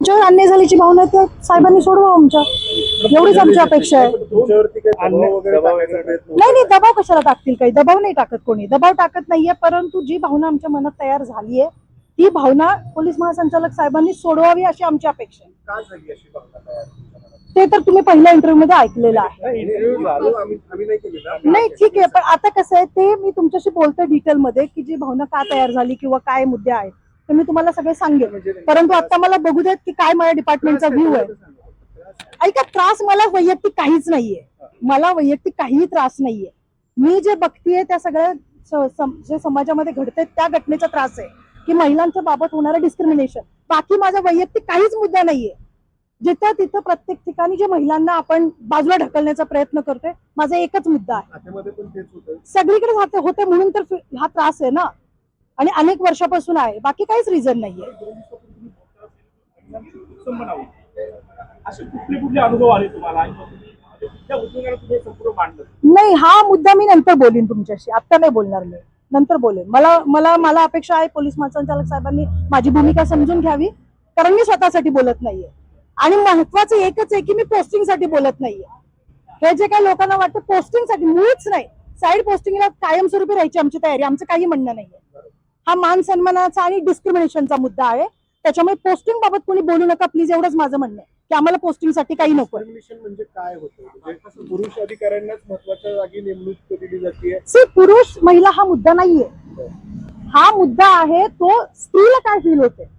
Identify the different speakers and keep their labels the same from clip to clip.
Speaker 1: तुमच्यावर अन्याय झाल्याची भावना आहे त्या साहेबांनी सोडवा आमच्या, एवढीच आमची अपेक्षा आहे. नाही दबाव कशाला टाकतील, काही दबाव नाही टाकत, कोणी दबाव टाकत नाहीये, परंतु जी भावना आमच्या मनात तयार झालीये ती भावना पोलीस महासंचालक साहेबांनी सोडवावी अशी आमची अपेक्षा आहे. ते तर तुम्ही पहिल्या इंटरव्ह्यू मध्ये ऐकलेलं आहे. नाही ठीक आहे, पण आता कसं आहे ते मी तुमच्याशी बोलते डिटेल मध्ये की जी भावना का तयार झाली किंवा काय मुद्दे आहेत ते मी तुम्हाला सगळे सांगेन, परंतु आता मला बघू देत की काय माझ्या डिपार्टमेंटचा व्ह्यू आहे. ऐका, त्रास मला वैयक्तिक काहीच नाहीये, मला वैयक्तिक काही त्रास नाहीये. मी जे बघतीये त्या सगळ्या जे समाजामध्ये घडते त्या घटनेचा त्रास आहे की महिलांच्या बाबत होणारं डिस्क्रिमिनेशन. बाकी माझा वैयक्तिक काहीच मुद्दा नाहीये. जिथं तिथं प्रत्येक ठिकाणी जे महिलांना आपण बाजूला ढकलण्याचा प्रयत्न करतोय, माझा एकच मुद्दा आहे. सगळीकडे होते म्हणून तर हा त्रास आहे ना, आणि अनेक वर्षापासून आहे, बाकी काहीच रिझन नाहीये. नाही, हा मुद्दा मी नंतर बोलीन तुमच्याशी, आता नाही बोलणार मी, नंतर बोलेन. मला अपेक्षा आहे पोलीस महासंचालक साहेबांनी माझी भूमिका समजून घ्यावी, कारण मी स्वतःसाठी बोलत नाहीये. आणि महत्वाचं एकच आहे की मी पोस्टिंग साठी बोलत नाहीये. हे जे काही लोकांना वाटतं पोस्टिंग साठी, मुळीच नाही. साईड पोस्टिंगला कायमस्वरूपी राहायची आमची तयारी, आमचं काही म्हणणं नाहीये. हा मान सन्मानाचा आणि डिस्क्रिमिनेशनचा मुद्दा आहे, त्याच्यामुळे पोस्टिंग बाबत कोणी बोलू नका प्लीज, एवढंच माझं म्हणणं आहे की आम्हाला पोस्टिंग साठी काही नको.
Speaker 2: म्हणजे काय होतं, पुरुष अधिकाऱ्यांनाच महत्त्वाच्या जागी नेमणूक दिली जाते.
Speaker 1: पुरुष महिला हा मुद्दा नाहीये, हा मुद्दा आहे तो स्त्रीला काय फील होते.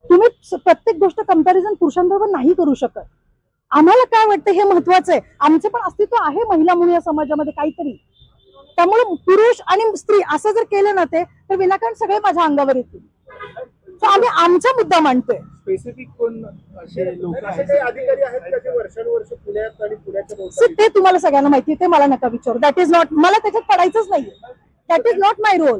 Speaker 1: तुम्ही प्रत्येक गोष्ट कंपॅरिझन पुरुषांबरोबर नाही करू शकत. आम्हाला काय वाटतं हे महत्वाचं आहे. आमचं पण अस्तित्व आहे महिला म्हणून या समाजामध्ये काहीतरी, त्यामुळे पुरुष आणि स्त्री असं जर केलं ना ते तर विनाकारण सगळे माझ्या अंगावर येतील. आम्ही आमचा मुद्दा मांडतोय.
Speaker 2: स्पेसिफिक कोण असे लोक आहेत, अधिकारी आहेत का जे वर्षानुवर्ष पुण्यात आणि पुण्याच्या
Speaker 1: ते तुम्हाला सगळ्यांना माहिती आहे, ते मला नका विचारू. दॅट इज नॉट, मला त्याच्यात पडायचंच नाहीये. That is not my role.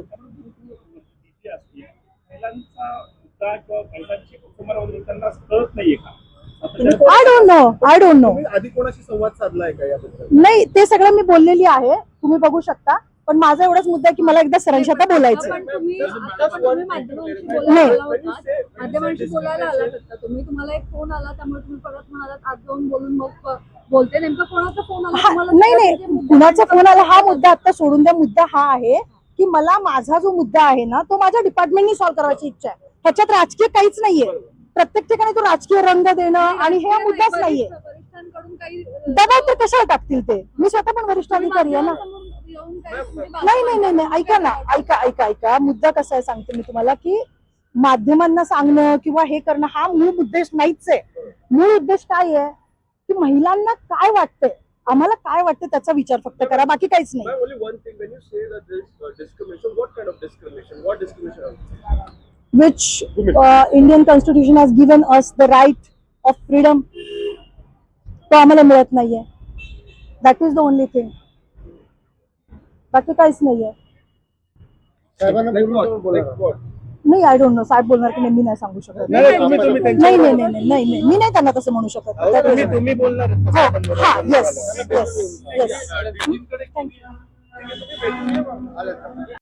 Speaker 1: I don't know.
Speaker 2: आधी कोणाशी संवाद साधलाय का याबद्दल?
Speaker 1: नाही, ते सगळं मी बोललेली आहे, तुम्ही बघू शकता. पण माझा एवढाच मुद्दा आहे की मला एकदा सरांशी आता बोलायचं.
Speaker 3: माध्यमांशी बोलायला आलात आता तुम्ही, तुम्हाला एक फोन आला त्यामुळे तुम्ही परत म्हणालात आज जाऊन बोलून मग बोलते. नेमका कोणाचा फोन आला?
Speaker 1: नाही, कुणाचा फोन आला हा मुद्दा आता सोडून द्या. मुद्दा हा आहे की मला माझा जो मुद्दा आहे ना तो माझ्या डिपार्टमेंटनी सॉल्व्ह करायची इच्छा आहे. त्याच्यात राजकीय काहीच नाहीये. प्रत्येक ठिकाणी तो राजकीय रंग देणं आणि हे मुद्दाच नाहीये. दबाव तर कशाला टाकतील ते, मी स्वतः पण वरिष्ठ अधिकारी आहे ना. नाही, ऐका, मुद्दा कसा आहे सांगते मी तुम्हाला की माध्यमांना सांगणं किंवा हे करणं हा मूळ उद्देश नाहीच आहे. मूळ उद्देश काय आहे की महिलांना काय वाटतंय, आम्हाला काय वाटतं त्याचा विचार फक्त करा, बाकी काहीच नाही. Which Indian Constitution has given us the right of freedom, तो आम्हाला मिळत नाहीये. That is the only thing. बाकी काहीच नाहीये. नाही, आय डोंट नो. साहेब बोलणार की नाही मी नाही सांगू शकत. नाही, मी नाही त्यांना तसं म्हणू शकत.
Speaker 2: तुम्ही बोलणार.
Speaker 1: येस.